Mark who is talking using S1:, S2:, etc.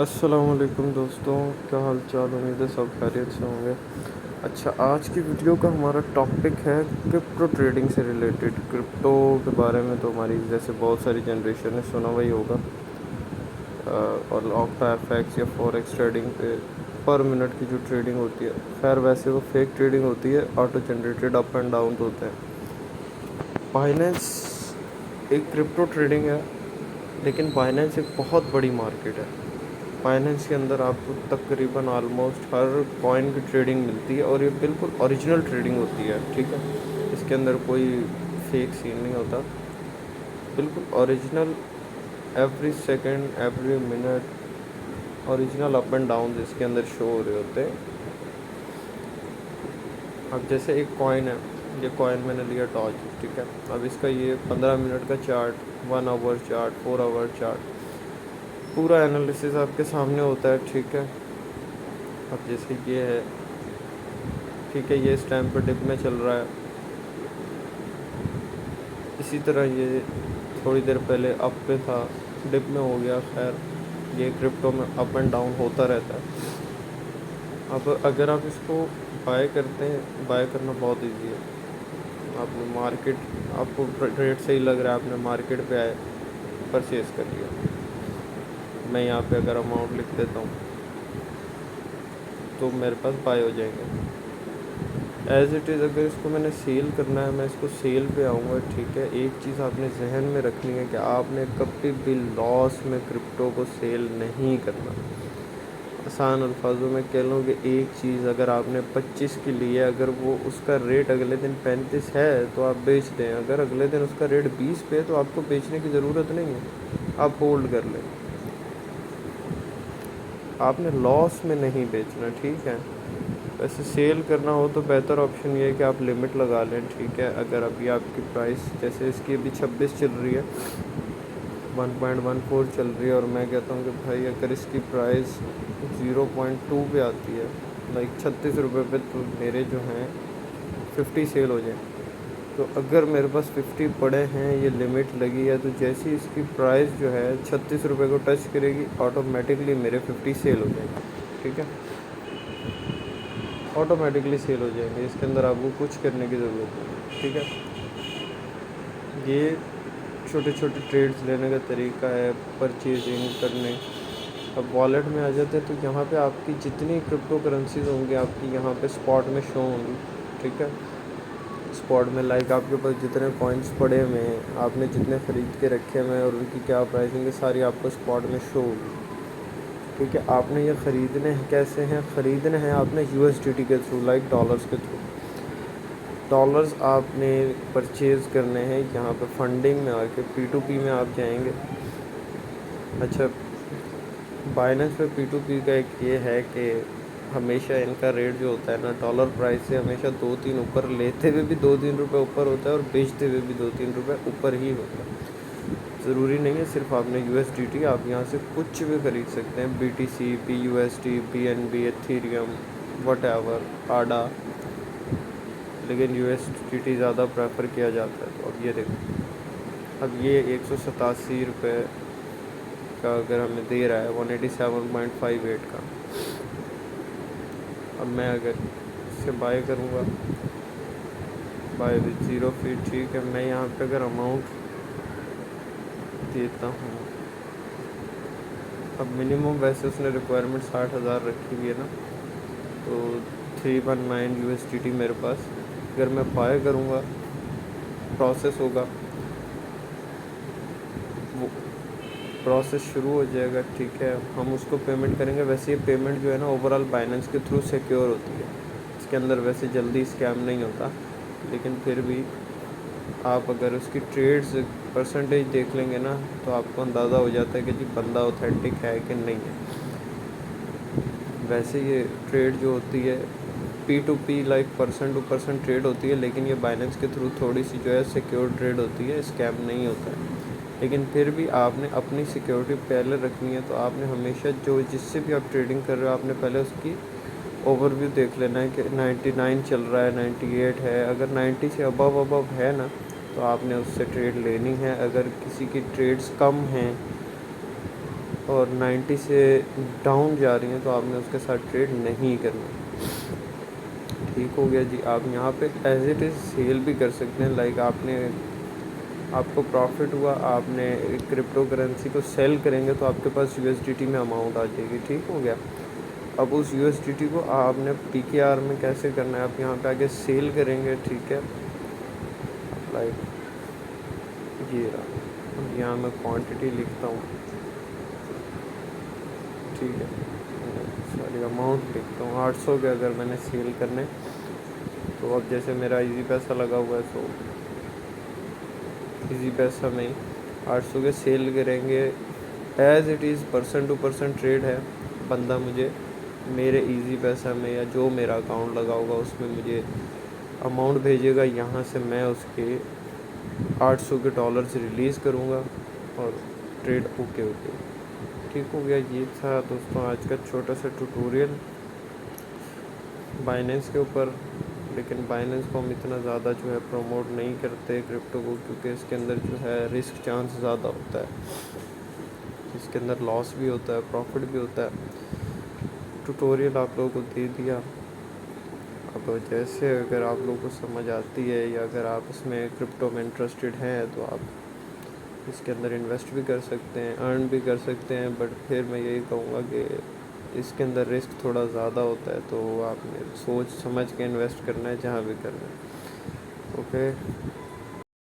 S1: अस्सलामुअलैकुम दोस्तों, क्या हाल चाल। उम्मीद है सब खैरियत से होंगे। अच्छा, आज की वीडियो का हमारा टॉपिक है क्रिप्टो ट्रेडिंग से रिलेटेड। क्रिप्टो के बारे में तो हमारी जैसे बहुत सारी जनरेशन ने सुना वही होगा। और ऑक्टा एफएक्स या फॉरेक्स ट्रेडिंग पे पर मिनट की जो ट्रेडिंग होती है, खैर वैसे वो फेक ट्रेडिंग होती है, auto generated up and down होते हैं। बाइनेंस एक क्रिप्टो ट्रेडिंग है, लेकिन बाइनेंस एक बहुत बड़ी मार्केट है। बाइनेंस के अंदर आपको तकरीबन ऑलमोस्ट हर कॉइन की ट्रेडिंग मिलती है, और ये बिल्कुल ओरिजिनल ट्रेडिंग होती है। ठीक है, इसके अंदर कोई फेक सीन नहीं होता, बिल्कुल original. Every second every minute original up and down इसके अंदर शो हो रहे होते हैं। अब जैसे एक कॉइन है, ये कॉइन मैंने लिया टॉज। ठीक है, अब इसका ये 15 मिनट का chart, 1 our chart, 4 our chart, पूरा एनालिसिस आपके सामने होता है। ठीक है, अब जैसे ये है, ठीक है, ये इस टाइम पर डिप में चल रहा है। इसी तरह ये थोड़ी देर पहले अप पे था, डिप में हो गया। खैर, ये क्रिप्टो में अप एंड डाउन होता रहता है। अब अगर आप इसको बाय करते हैं, बाय करना बहुत इजी है। आपने मार्केट, आपको रेट सही लग रहा है, आपने मार्केट पे आए, परचेज़ कर लिया। मैं यहाँ पे अगर अमाउंट लिख देता हूँ तो मेरे पास बाय हो जाएंगे एज़ इट इज़। अगर इसको मैंने सेल करना है, मैं इसको सेल पे आऊँगा। ठीक है, एक चीज़ आपने जहन में रखनी है कि आपने कभी भी लॉस में क्रिप्टो को सेल नहीं करना। आसान अल्फाजों में कह लूँ कि एक चीज़ अगर आपने 25 की ली है, अगर वो उसका रेट अगले दिन 35 है तो आप बेच दें। अगर अगले दिन उसका रेट 20 पे है तो आपको बेचने की ज़रूरत नहीं है, आप होल्ड कर लें। आपने लॉस में नहीं बेचना। ठीक है, वैसे सेल करना हो तो बेहतर ऑप्शन ये है कि आप लिमिट लगा लें। ठीक है, अगर अभी आपकी प्राइस जैसे इसकी अभी 26 चल रही है, 1.14 चल रही है, और मैं कहता हूँ कि भाई अगर इसकी प्राइस 0.2 पे आती है, लाइक 36 रुपये पे, तो मेरे जो हैं 50 सेल हो जाए। तो अगर मेरे पास 50 पड़े हैं, ये लिमिट लगी है, तो जैसी इसकी प्राइस जो है 36 रुपये को टच करेगी, ऑटोमेटिकली मेरे 50 सेल हो जाएंगे। ठीक है, ऑटोमेटिकली सेल हो जाएंगे, इसके अंदर आपको कुछ करने की ज़रूरत नहीं। ठीक है, ये छोटे छोटे ट्रेड्स लेने का तरीका है परचेजिंग करने। अब वॉलेट में आ जाते हैं तो यहाँ पे आपकी जितनी क्रिप्टो करेंसीज होंगी, आपकी यहाँ पे स्पॉट में शो होंगी। ठीक है, स्पॉट में लाइक आपके पास जितने कॉइन्स पड़े हुए हैं, आपने जितने ख़रीद के रखे हुए हैं और उनकी क्या प्राइसिंग है, सारी आपको स्पॉट में शो होगी। ठीक है, आपने ये ख़रीदने हैं, कैसे हैं ख़रीदने हैं, आपने USDT के थ्रू, लाइक डॉलर्स के थ्रू। डॉलर्स आपने परचेज़ करने हैं यहाँ पे फंडिंग में आके, P2P में आप जाएंगे। अच्छा, बाइनेंस पे P2P का एक ये है कि हमेशा इनका रेट जो होता है ना, डॉलर प्राइस से हमेशा 2-3 ऊपर, लेते हुए भी 2-3 रुपये ऊपर होता है और बेचते हुए भी 2-3 रुपये ऊपर ही होता है। ज़रूरी नहीं है सिर्फ आपने USDT, आप यहाँ से कुछ भी ख़रीद सकते हैं, BTC, BUSD, BNB, एथीरियम, वट आडा, लेकिन USDT ज़्यादा प्रेफर किया जाता है। तो अब ये देखो, अब ये 187 रुपये का अगर हमें दे रहा है, 187.58 का। अब मैं अगर इससे बाय करूँगा, बाय विद ज़ीरो फी। ठीक है, मैं यहाँ पे अगर अमाउंट देता हूँ, अब मिनिमम वैसे उसने रिक्वायरमेंट 60,000 रखी हुई है ना, तो 319 USDT मेरे पास। अगर मैं बाय करूँगा, प्रोसेस होगा, वो प्रोसेस शुरू हो जाएगा। ठीक है, हम उसको पेमेंट करेंगे। वैसे ये पेमेंट जो है ना, ओवरऑल बाइनेंस के थ्रू सिक्योर होती है, इसके अंदर वैसे जल्दी स्कैम नहीं होता, लेकिन फिर भी आप अगर उसकी ट्रेड्स परसेंटेज देख लेंगे ना, तो आपको अंदाज़ा हो जाता है कि जी बंदा ऑथेंटिक है कि नहीं है। वैसे ये ट्रेड जो होती है P2P, like person to person trade होती है, लेकिन ये बाइनेंस के थ्रू थोड़ी सी जो है सिक्योर ट्रेड होती है, स्कैम नहीं होता है। लेकिन फिर भी आपने अपनी सिक्योरिटी पहले रखनी है, तो आपने हमेशा जो जिससे भी आप ट्रेडिंग कर रहे हो, आपने पहले उसकी ओवरव्यू देख लेना है कि 99 चल रहा है, 98 है। अगर 90 से अबव है ना, तो आपने उससे ट्रेड लेनी है। अगर किसी की ट्रेड्स कम हैं और 90 से डाउन जा रही हैं तो आपने उसके साथ ट्रेड नहीं करना। ठीक हो गया जी। आप यहाँ पे एज इट इज़ सेल भी कर सकते हैं। लाइक आपको प्रॉफिट हुआ, आपने क्रिप्टो करेंसी को सेल करेंगे तो आपके पास USDT में अमाउंट आ जाएगी। ठीक हो गया। अब उस USDT को आपने PKR में कैसे करना है, आप यहाँ पे आके सेल करेंगे। ठीक है, लाइक ये रहा, यहाँ मैं क्वांटिटी लिखता हूँ। ठीक है, सॉरी अमाउंट लिखता हूँ 800 के अगर मैंने सेल करने। तो अब जैसे मेरा इजी पैसा लगा हुआ है तो इजी पैसा में ही 800 के सेल करेंगे। As it is person to person trade है। बंदा मुझे मेरे इजी पैसा में या जो मेरा अकाउंट लगा होगा उसमें मुझे अमाउंट भेजेगा, यहाँ से मैं उसके 800 के डॉलर्स रिलीज़ करूँगा और ट्रेड ओके। ठीक हो गया। ये था दोस्तों आज का छोटा सा ट्यूटोरियल बाइनेंस के ऊपर। लेकिन बाइनेंस को हम इतना ज़्यादा जो है प्रमोट नहीं करते क्रिप्टो को, क्योंकि इसके अंदर जो है रिस्क चांस ज़्यादा होता है। इसके अंदर लॉस भी होता है, प्रॉफिट भी होता है। ट्यूटोरियल आप लोगों को दे दिया। अब जैसे अगर आप लोगों को समझ आती है या अगर आप इसमें क्रिप्टो में इंटरेस्टेड हैं तो आप इसके अंदर इन्वेस्ट भी कर सकते हैं, अर्न भी कर सकते हैं। बट फिर मैं यही कहूँगा कि इसके अंदर रिस्क थोड़ा ज़्यादा होता है, तो आपने सोच समझ के इन्वेस्ट करना है जहाँ भी करना है। ओके।